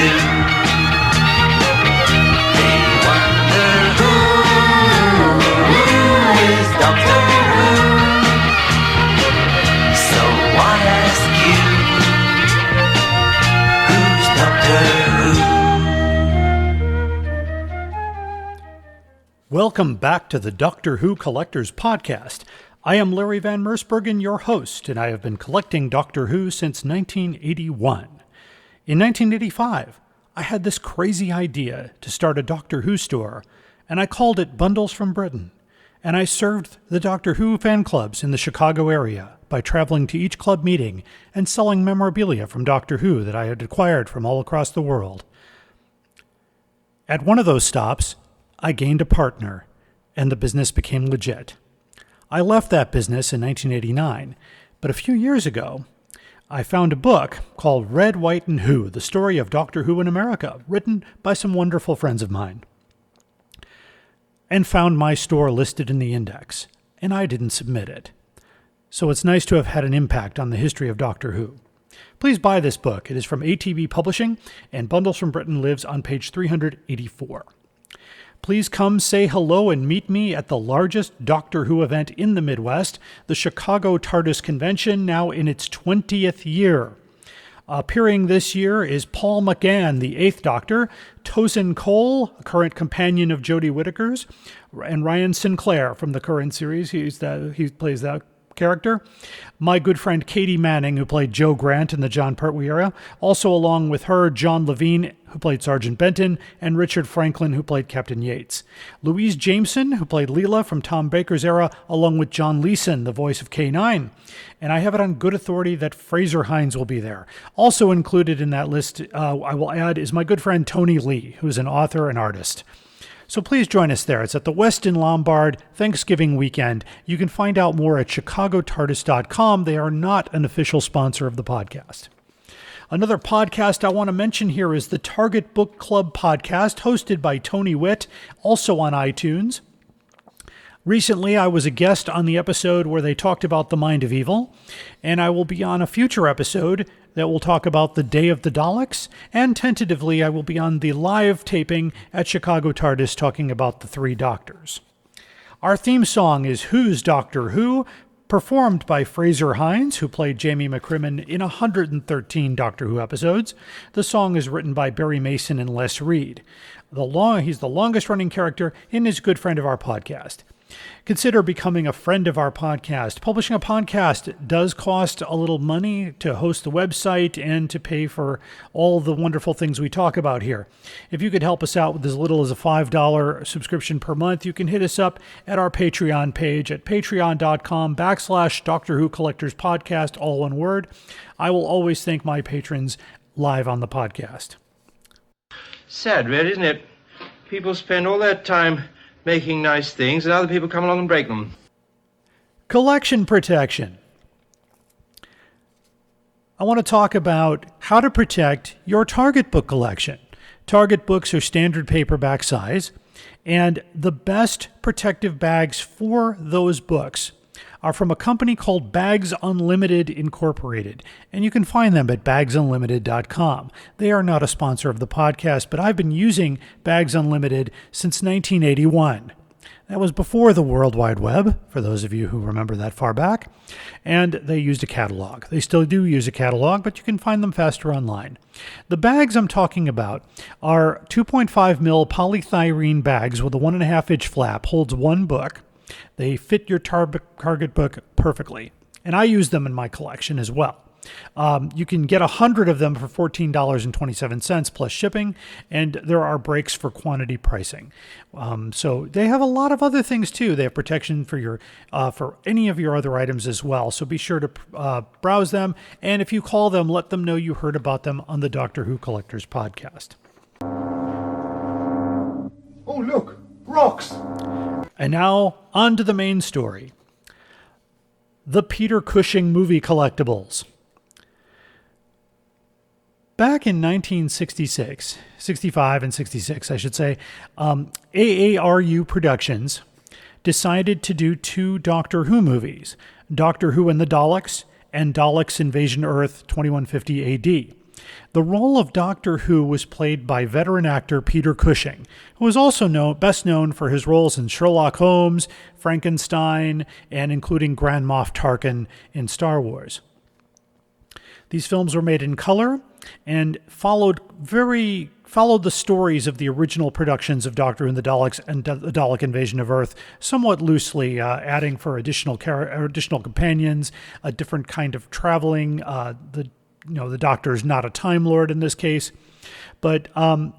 do. They wonder who is Doctor Who. So I ask you, who's Doctor Who? Welcome back to the Doctor Who Collectors Podcast. I am Larry Van Mersbergen, your host, and I have been collecting Doctor Who since 1981. In 1985, I had this crazy idea to start a Doctor Who store, and I called it Bundles from Britain. And I served the Doctor Who fan clubs in the Chicago area by traveling to each club meeting and selling memorabilia from Doctor Who that I had acquired from all across the world. At one of those stops, I gained a partner, and the business became legit. I left that business in 1989, but a few years ago, I found a book called Red, White, and Who, the story of Doctor Who in America, written by some wonderful friends of mine, and found my store listed in the index, and I didn't submit it. So it's nice to have had an impact on the history of Doctor Who. Please buy this book. It is from ATB Publishing, and Bundles from Britain lives on page 384. Please come say hello and meet me at the largest Doctor Who event in the Midwest, the Chicago TARDIS Convention, now in its 20th year. Appearing this year is Paul McGann, the 8th Doctor, Tosin Cole, a current companion of Jodie Whittaker's, and Ryan Sinclair from the current series. He plays that character. My good friend Katie Manning, who played Jo Grant in the Jon Pertwee era. Also along with her, John Levine, who played Sergeant Benton, and Richard Franklin, who played Captain Yates. Louise Jameson, who played Leela from Tom Baker's era, along with John Leeson, the voice of K9. And I have it on good authority that Fraser Hines will be there. Also included in that list, I will add, is my good friend Tony Lee, who is an author and artist. So please join us there. It's at the Westin Lombard Thanksgiving weekend. You can find out more at chicagotardis.com. They are not an official sponsor of the podcast. Another podcast I want to mention here is the Target Book Club podcast, hosted by Tony Witt, also on iTunes. Recently, I was a guest on the episode where they talked about The Mind of Evil, and I will be on a future episode that will talk about the Day of the Daleks, and tentatively I will be on the live taping at Chicago TARDIS talking about the Three Doctors. Our theme song is Who's Doctor Who, performed by Fraser Hines, who played Jamie McCrimmon in 113 Doctor Who episodes. The song is written by Barry Mason and Les Reed. He's the longest-running character and is a good friend of our podcast. Consider becoming a friend of our podcast. Publishing a podcast does cost a little money to host the website and to pay for all the wonderful things we talk about here. If you could help us out with as little as a $5 subscription per month, you can hit us up at our Patreon page at patreon.com/Doctor Who Collectors Podcast, all one word. I will always thank my patrons live on the podcast. Sad, really, isn't it? People spend all their time making nice things, and other people come along and break them. Collection protection. I want to talk about how to protect your Target book collection. Target books are standard paperback size, and the best protective bags for those books are from a company called Bags Unlimited Incorporated, and you can find them at bagsunlimited.com. They are not a sponsor of the podcast, but I've been using Bags Unlimited since 1981. That was before the World Wide Web, for those of you who remember that far back, and they used a catalog. They still do use a catalog, but you can find them faster online. The bags I'm talking about are 2.5 mil polythyrene bags with a 1.5 inch flap, holds one book. They fit your Target book perfectly, and I use them in my collection as well. You can get 100 of them for $14.27 plus shipping, and there are breaks for quantity pricing. So they have a lot of other things too. They have protection for your for any of your other items as well. So be sure to browse them, and if you call them, let them know you heard about them on the Doctor Who Collectors podcast. Oh, look, rocks! And now, on to the main story. The Peter Cushing Movie Collectibles. Back in 1966, 65 and 66, I should say, AARU Productions decided to do two Doctor Who movies, Doctor Who and the Daleks and Daleks Invasion Earth 2150 AD. The role of Doctor Who was played by veteran actor Peter Cushing, who was also best known for his roles in Sherlock Holmes, Frankenstein, and including Grand Moff Tarkin in Star Wars. These films were made in color and followed the stories of the original productions of Doctor Who and the Daleks and the Dalek Invasion of Earth somewhat loosely, adding for additional companions, a different kind of traveling. The Doctor is not a Time Lord in this case. But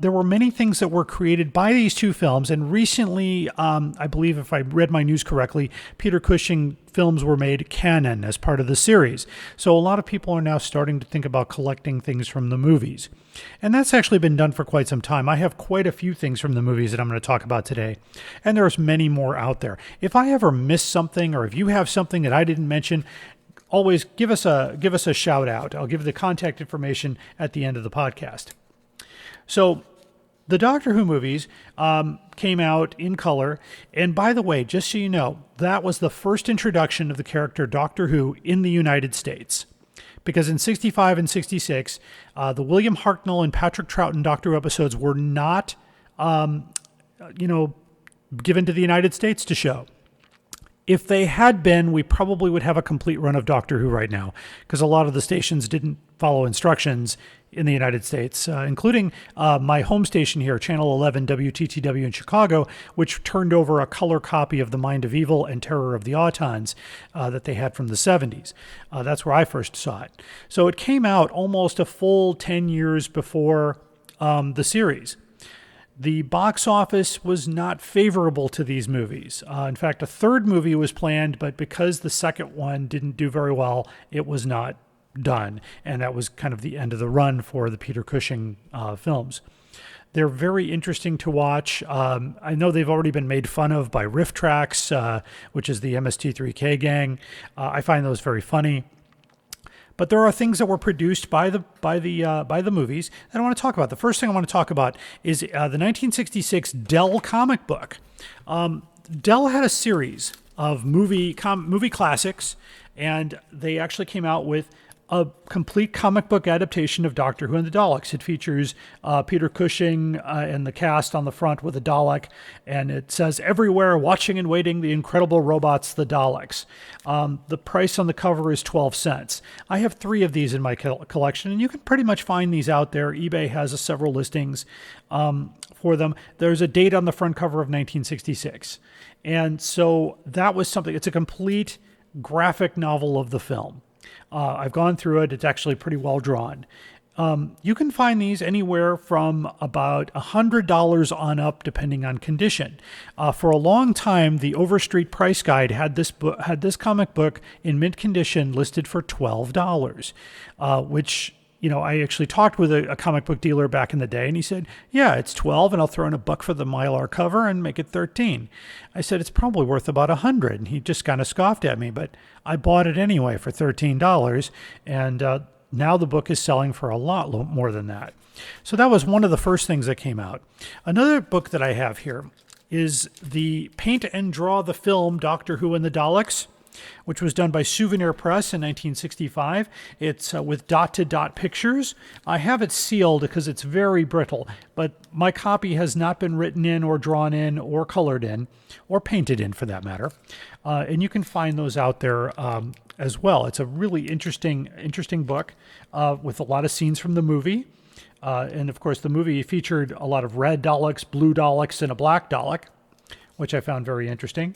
there were many things that were created by these two films. And recently, I believe if I read my news correctly, Peter Cushing films were made canon as part of the series. So a lot of people are now starting to think about collecting things from the movies. And that's actually been done for quite some time. I have quite a few things from the movies that I'm going to talk about today. And there's many more out there. If I ever miss something, or if you have something that I didn't mention, always give us a shout out. I'll give the contact information at the end of the podcast. So the Doctor Who movies came out in color. And by the way, just so you know, that was the first introduction of the character Doctor Who in the United States. Because in 65 and 66, the William Hartnell and Patrick Troughton Doctor Who episodes were not, given to the United States to show. If they had been, we probably would have a complete run of Doctor Who right now, because a lot of the stations didn't follow instructions in the United States, including my home station here, Channel 11 WTTW in Chicago, which turned over a color copy of The Mind of Evil and Terror of the Autons that they had from the 70s. That's where I first saw it. So it came out almost a full 10 years before the series. The box office was not favorable to these movies. In fact, a third movie was planned, but because the second one didn't do very well, it was not done. And that was kind of the end of the run for the Peter Cushing films. They're very interesting to watch. I know they've already been made fun of by Riff Tracks, which is the MST3K gang. I find those very funny. But there are things that were produced by the movies that I want to talk about. The first thing I want to talk about is the 1966 Dell comic book. Dell had a series of movie classics, and they actually came out with a complete comic book adaptation of Doctor Who and the Daleks. It features Peter Cushing and the cast on the front with a Dalek, and it says, "Everywhere, watching and waiting, the incredible robots, the Daleks." The price on the cover is 12 cents. I have 3 of these in my collection, and you can pretty much find these out there. eBay has several listings for them. There's a date on the front cover of 1966. And so that was something. It's a complete graphic novel of the film. I've gone through it. It's actually pretty well drawn. You can find these anywhere from about $100 on up, depending on condition. For a long time, the Overstreet Price Guide had this comic book in mint condition listed for $12, which, I actually talked with a comic book dealer back in the day, and he said, "Yeah, it's 12, and I'll throw in $1 for the Mylar cover and make it 13." I said, "It's probably worth about $100," and he just kind of scoffed at me, but I bought it anyway for $13, and now the book is selling for a lot more than that. So that was one of the first things that came out. Another book that I have here is the Paint and Draw the Film Doctor Who and the Daleks, which was done by Souvenir Press in 1965. It's with dot-to-dot pictures. I have it sealed because it's very brittle, but my copy has not been written in or drawn in or colored in or painted in, for that matter. And you can find those out there as well. It's a really interesting book with a lot of scenes from the movie. And of course, the movie featured a lot of red Daleks, blue Daleks, and a black Dalek, which I found very interesting.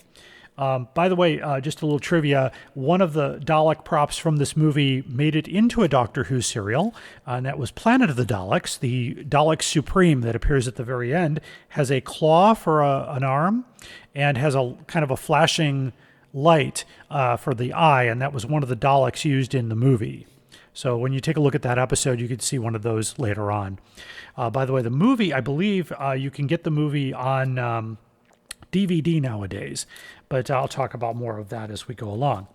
By the way, just a little trivia, one of the Dalek props from this movie made it into a Doctor Who serial, and that was Planet of the Daleks. The Dalek Supreme that appears at the very end has a claw for an arm and has a kind of a flashing light for the eye, and that was one of the Daleks used in the movie. So when you take a look at that episode, you could see one of those later on. By the way, the movie, I believe you can get the movie on DVD nowadays, but I'll talk about more of that as we go along.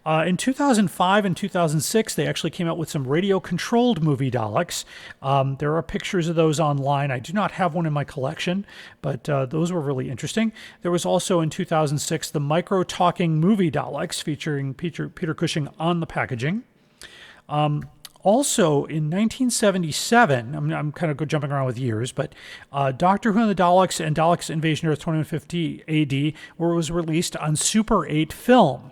In 2005 and 2006, they actually came out with some radio-controlled movie Daleks. There are pictures of those online. I do not have one in my collection, but those were really interesting. There was also in 2006 the micro-talking movie Daleks featuring Peter Cushing on the packaging. Also, in 1977, I'm kind of jumping around with years, but Doctor Who and the Daleks and Daleks Invasion Earth 2150 AD was released on Super 8 film.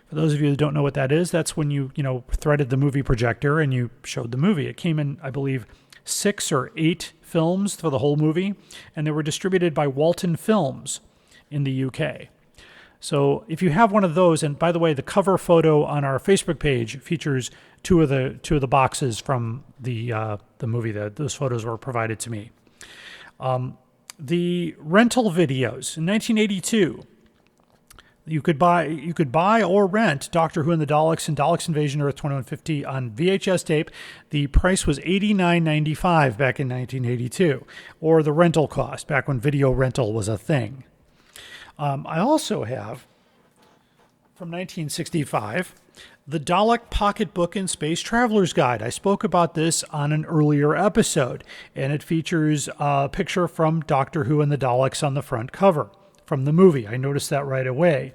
For those of you that don't know what that is, that's when you threaded the movie projector and you showed the movie. It came in, I believe, 6 or 8 films for the whole movie, and they were distributed by Walton Films in the UK. So if you have one of those, and by the way, the cover photo on our Facebook page features two of the boxes from the movie. Those photos were provided to me. The rental videos in 1982. You could buy or rent Doctor Who and the Daleks and Daleks Invasion Earth 2150 on VHS tape. The price was $89.95 back in 1982, or the rental cost back when video rental was a thing. I also have, from 1965, the Dalek Pocketbook and Space Traveler's Guide. I spoke about this on an earlier episode, and it features a picture from Doctor Who and the Daleks on the front cover from the movie. I noticed that right away.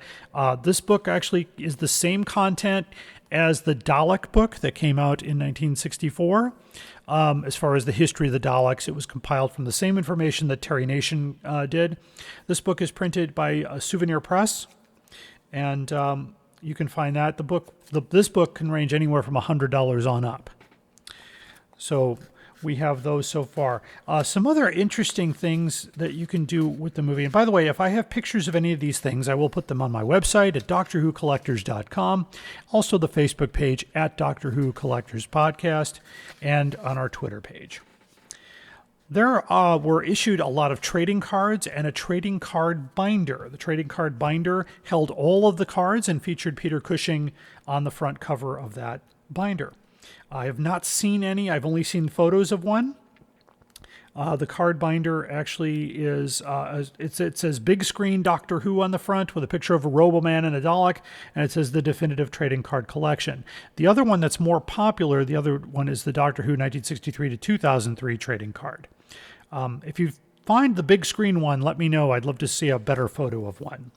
This book actually is the same content as the Dalek book that came out in 1964. As far as the history of the Daleks, it was compiled from the same information that Terry Nation did. This book is printed by Souvenir Press, and you can find that. This book can range anywhere from $100 on up. So we have those so far. Some other interesting things that you can do with the movie. And by the way, if I have pictures of any of these things, I will put them on my website at DoctorWhoCollectors.com. Also the Facebook page at Doctor Who Collectors Podcast, and on our Twitter page. There were issued a lot of trading cards and a trading card binder. The trading card binder held all of the cards and featured Peter Cushing on the front cover of that binder. I have not seen any. I've only seen photos of one. The card binder actually is, it says Big Screen Doctor Who on the front with a picture of a Roboman and a Dalek, and it says the Definitive Trading Card Collection. The other one that's more popular, the other one is the Doctor Who 1963 to 2003 trading card. If you find the big screen one, let me know. I'd love to see a better photo of one.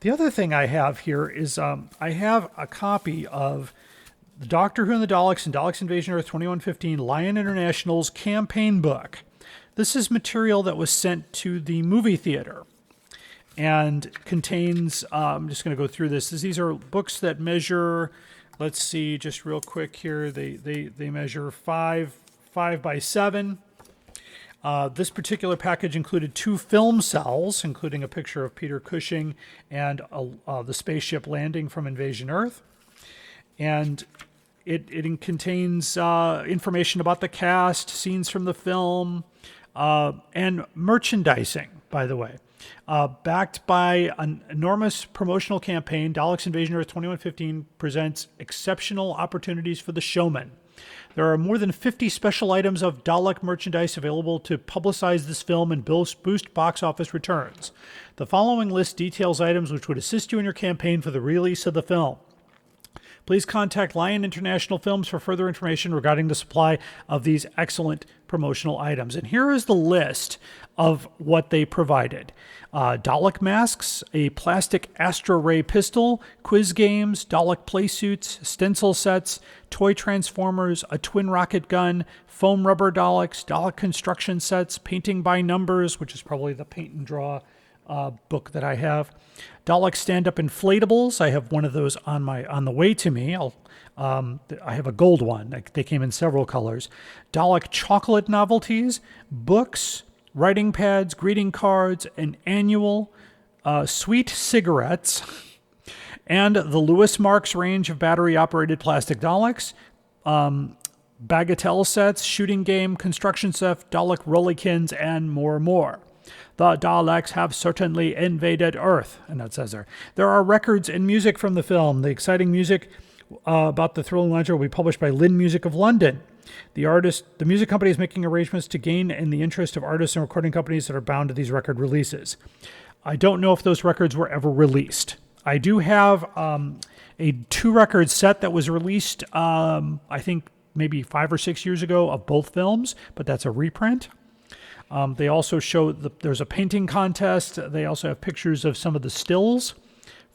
The other thing I have here is I have a copy of the Doctor Who and the Daleks and Daleks Invasion Earth 2115 Lion International's campaign book. This is material that was sent to the movie theater and contains, I'm just going to go through this. These are books that measure, let's see, just real quick here. They measure 5 by 7. This particular package included 2 film cells, including a picture of Peter Cushing and the spaceship landing from Invasion Earth. And it contains information about the cast, scenes from the film, and merchandising, by the way. Backed by an enormous promotional campaign, Daleks Invasion Earth 2115 presents exceptional opportunities for the showman. There are more than 50 special items of Dalek merchandise available to publicize this film and boost box office returns. The following list details items which would assist you in your campaign for the release of the film. Please contact Lion International Films for further information regarding the supply of these excellent promotional items. And here is the list of what they provided. Dalek masks, a plastic Astra Ray pistol, quiz games, Dalek playsuits, stencil sets, toy transformers, a twin rocket gun, foam rubber Daleks, Dalek construction sets, painting by numbers, which is probably the paint and draw book that I have. Dalek stand-up inflatables. I have one of those on the way to me. I have a gold one. They came in several colors. Dalek chocolate novelties, books, writing pads, greeting cards, an annual, sweet cigarettes, and the Lewis Marks range of battery-operated plastic Daleks, bagatelle sets, shooting game, construction set, Dalek rollikins, and more. The Daleks have certainly invaded Earth, and that says there. There are records and music from the film. The exciting music about the thrilling ledger will be published by Lynn Music of London. The music company is making arrangements to gain in the interest of artists and recording companies that are bound to these record releases. I don't know if those records were ever released. I do have a 2-record set that was released, I think maybe 5 or 6 years ago of both films, but that's a reprint. They also show there's a painting contest. They also have pictures of some of the stills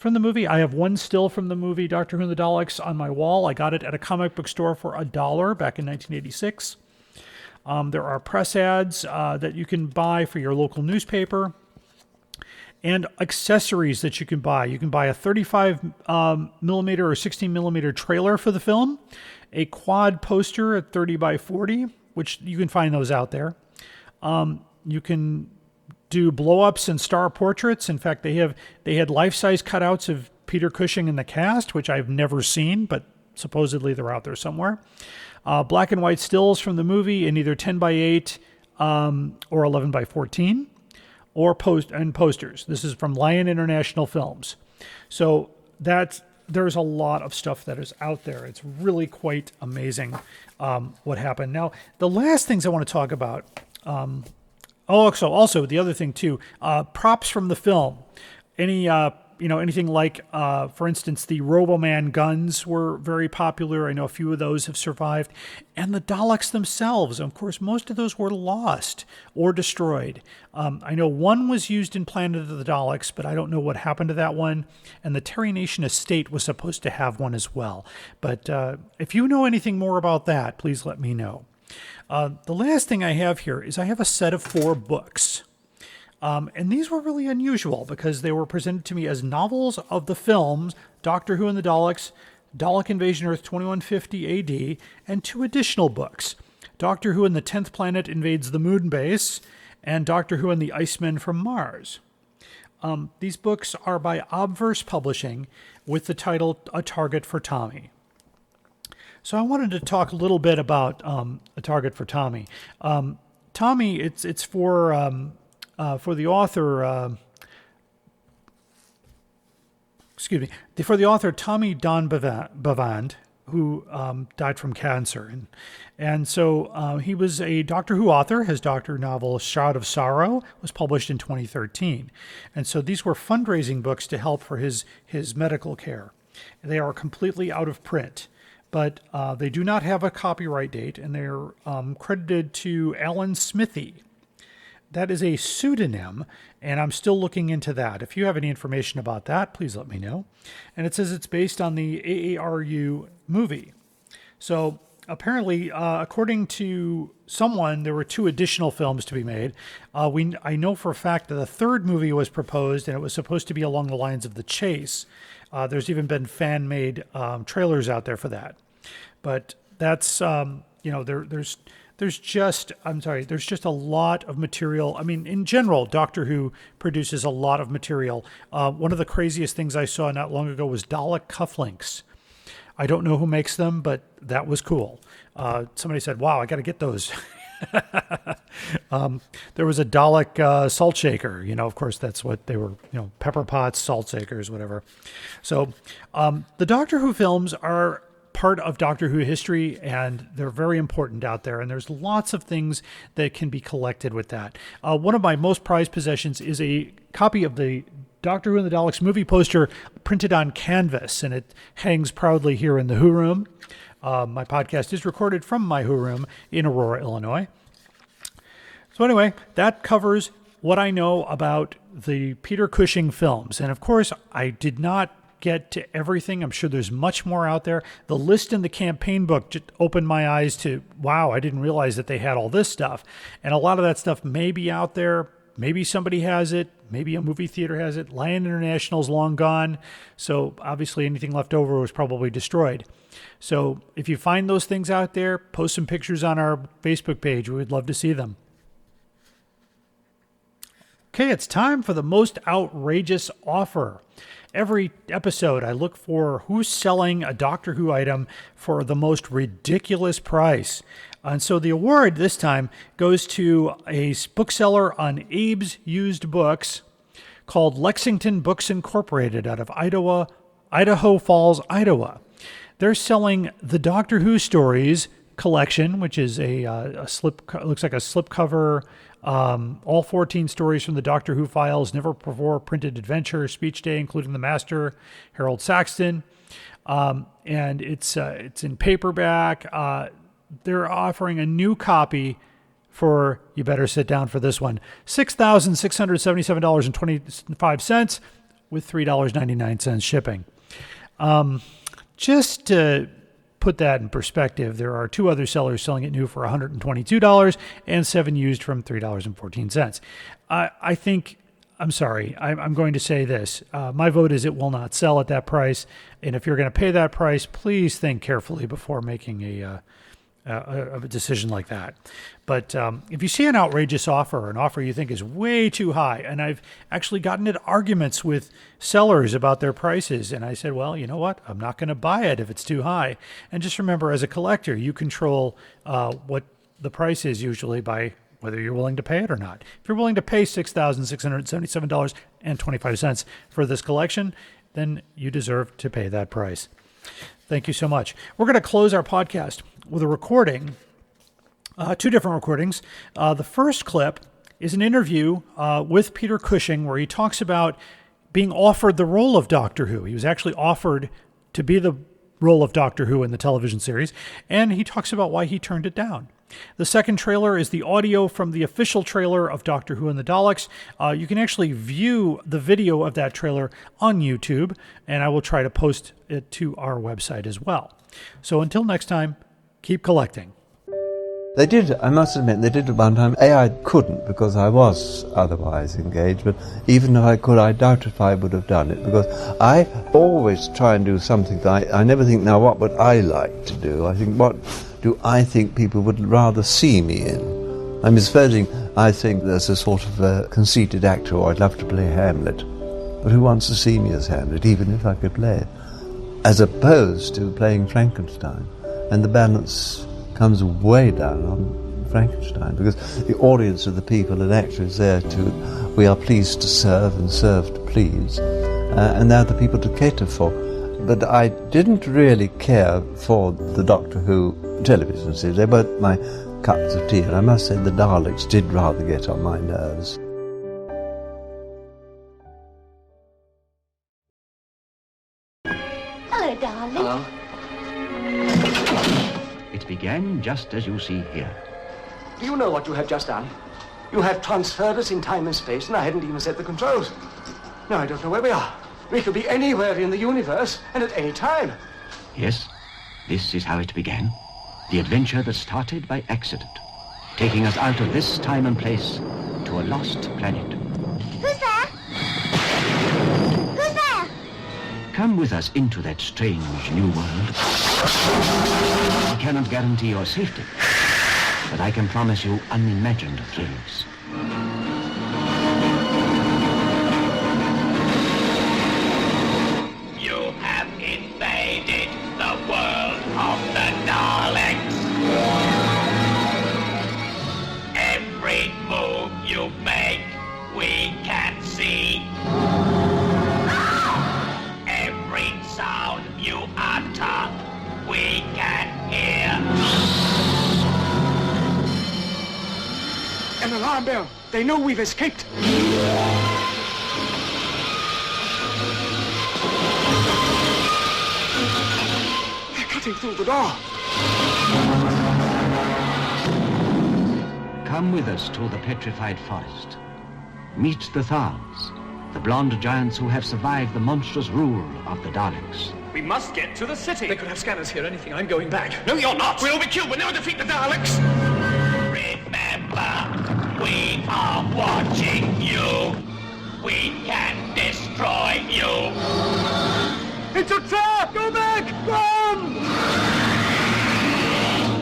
from the movie. I have one still from the movie Doctor Who and the Daleks on my wall. I got it at a comic book store for $1 back in 1986. There are press ads that you can buy for your local newspaper, and accessories that you can buy. You can buy a 35 millimeter or 16 millimeter trailer for the film, a quad poster at 30 by 40, which you can find those out there. You can do blow-ups and star portraits. In fact, they had life-size cutouts of Peter Cushing in the cast, which I've never seen, but supposedly they're out there somewhere. Black and white stills from the movie in either 10 by 8 or 11 by 14, or posters. This is from Lion International Films. So there's a lot of stuff that is out there. It's really quite amazing what happened. Now, the last things I want to talk about. Also the other thing too, props from the film. Anything like, for instance, the Roboman guns were very popular. I know a few of those have survived. And the Daleks themselves, of course, most of those were lost or destroyed. I know one was used in Planet of the Daleks, but I don't know what happened to that one. And the Terry Nation Estate was supposed to have one as well. But if you know anything more about that, please let me know. The last thing I have here is I have a set of 4 books. And these were really unusual because they were presented to me as novels of the films Doctor Who and the Daleks, Dalek Invasion Earth 2150 AD, and 2 additional books, Doctor Who and the 10th Planet Invades the Moon Base, and Doctor Who and the Icemen from Mars. These books are by Obverse Publishing with the title A Target for Tommy. So I wanted to talk a little bit about A Target for Tommy. Tommy, it's for the author, for the author Tommy Don Bavand, who died from cancer. And so he was a Doctor Who author. His Doctor novel, Shroud of Sorrow, was published in 2013. And so these were fundraising books to help for his medical care. They are completely out of print, but they do not have a copyright date, and they're credited to Alan Smithy. That is a pseudonym, and I'm still looking into that. If you have any information about that, please let me know. And it says it's based on the AARU movie. So apparently, according to someone, there were 2 additional films to be made. I know for a fact that a 3rd movie was proposed, and it was supposed to be along the lines of The Chase. There's even been fan-made trailers out there for that. But that's, there's just a lot of material. I mean, in general, Doctor Who produces a lot of material. One of the craziest things I saw not long ago was Dalek cufflinks. I don't know who makes them, but that was cool. Somebody said, wow, I got to get those. There was a Dalek salt shaker. Of course, that's what they were, pepper pots, salt shakers, whatever. So the Doctor Who films are part of Doctor Who history, and they're very important out there, and there's lots of things that can be collected with that. One of my most prized possessions is a copy of the Doctor Who and the Daleks movie poster printed on canvas, and it hangs proudly here in the Who Room. My podcast is recorded from my Who Room in Aurora, Illinois. So anyway, that covers what I know about the Peter Cushing films. And of course, I did not get to everything. I'm sure there's much more out there. The list in the campaign book just opened my eyes to, wow, I didn't realize that they had all this stuff. And a lot of that stuff may be out there. Maybe somebody has it. Maybe a movie theater has it. Lion International's long gone. So obviously anything left over was probably destroyed. So if you find those things out there, post some pictures on our Facebook page. We would love to see them. Okay, it's time for the most outrageous offer. Every episode, I look for who's selling a Doctor Who item for the most ridiculous price. And so the award this time goes to a bookseller on Abe's Used Books called Lexington Books Incorporated out of Idaho Falls, Iowa. They're selling the Doctor Who Stories collection, which is looks like a slipcover. All 14 stories from the Doctor Who files, never before printed adventure, Speech Day, including the Master, Harold Saxton, and it's in paperback. They're offering a new copy for, you better sit down for this one, $6,677.25. with $3.99 shipping. Just to put that in perspective, there are 2 other sellers selling it new for $122 and 7 used from $3.14. I think, I'm sorry, I'm going to say this. My vote is it will not sell at that price. And if you're going to pay that price, please think carefully before making a decision like that. But if you see an outrageous offer, an offer you think is way too high, and I've actually gotten into arguments with sellers about their prices, and I said, well, you know what? I'm not going to buy it if it's too high. And just remember, as a collector, you control what the price is usually by whether you're willing to pay it or not. If you're willing to pay $6,677.25 for this collection, then you deserve to pay that price. Thank you so much. We're going to close our podcast with a recording, 2 different recordings. The first clip is an interview with Peter Cushing where he talks about being offered the role of Doctor Who. He was actually offered to be the role of Doctor Who in the television series, and he talks about why he turned it down. The second trailer is the audio from the official trailer of Doctor Who and the Daleks. You can actually view the video of that trailer on YouTube, and I will try to post it to our website as well. So until next time, keep collecting. They did, I must admit, they did at one time. I couldn't because I was otherwise engaged, but even if I could, I doubt if I would have done it, because I always try and do something that I never think, now what would I like to do? I think, what do I think people would rather see me in? I'm supposing I think there's a sort of a conceited actor, or I'd love to play Hamlet, but who wants to see me as Hamlet, even if I could play it? As opposed to playing Frankenstein, and the balance comes way down on Frankenstein, because the audience are the people and actors there we are pleased to serve and serve to please, and they're the people to cater for. But I didn't really care for the Doctor Who television series. They weren't my cups of tea, and I must say the Daleks did rather get on my nerves. Hello, darling. Hello. It began just as you see here. Do you know what you have just done? You have transferred us in time and space, and I hadn't even set the controls. Now I don't know where we are. We could be anywhere in the universe, and at any time. Yes, this is how it began. The adventure that started by accident, taking us out of this time and place to a lost planet. Who's there? Who's there? Come with us into that strange new world. I cannot guarantee your safety, but I can promise you unimagined thrills. You have invaded the world of the Daleks. Every move you make, we can see. Every sound you utter, we can hear. An alarm bell. They know we've escaped. They're cutting through the door. Come with us to the petrified forest. Meet the Thals, the blonde giants who have survived the monstrous rule of the Daleks. We must get to the city. They could have scanners here. Anything. I'm going back. No, you're not. We'll be killed. We'll never defeat the Daleks. Remember, we are watching you. We can destroy you. It's a trap! Go back! Run!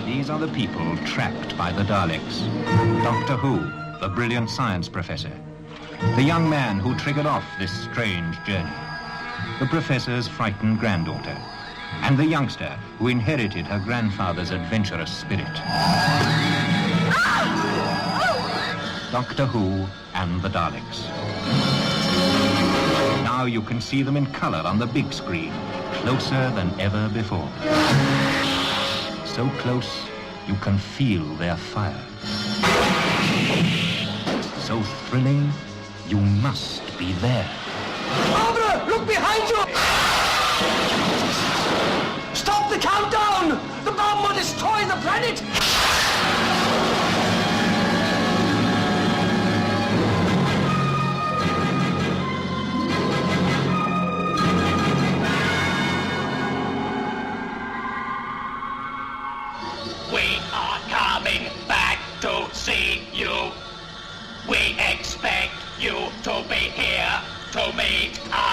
These are the people trapped by the Daleks. Doctor Who, the brilliant science professor. The young man who triggered off this strange journey. The professor's frightened granddaughter. And the youngster who inherited her grandfather's adventurous spirit. Doctor Who and the Daleks. Now you can see them in color on the big screen, closer than ever before. So close, you can feel their fire. So thrilling, you must be there. Barbara, look behind you! Stop the countdown! The bomb will destroy the planet! be here to meet us.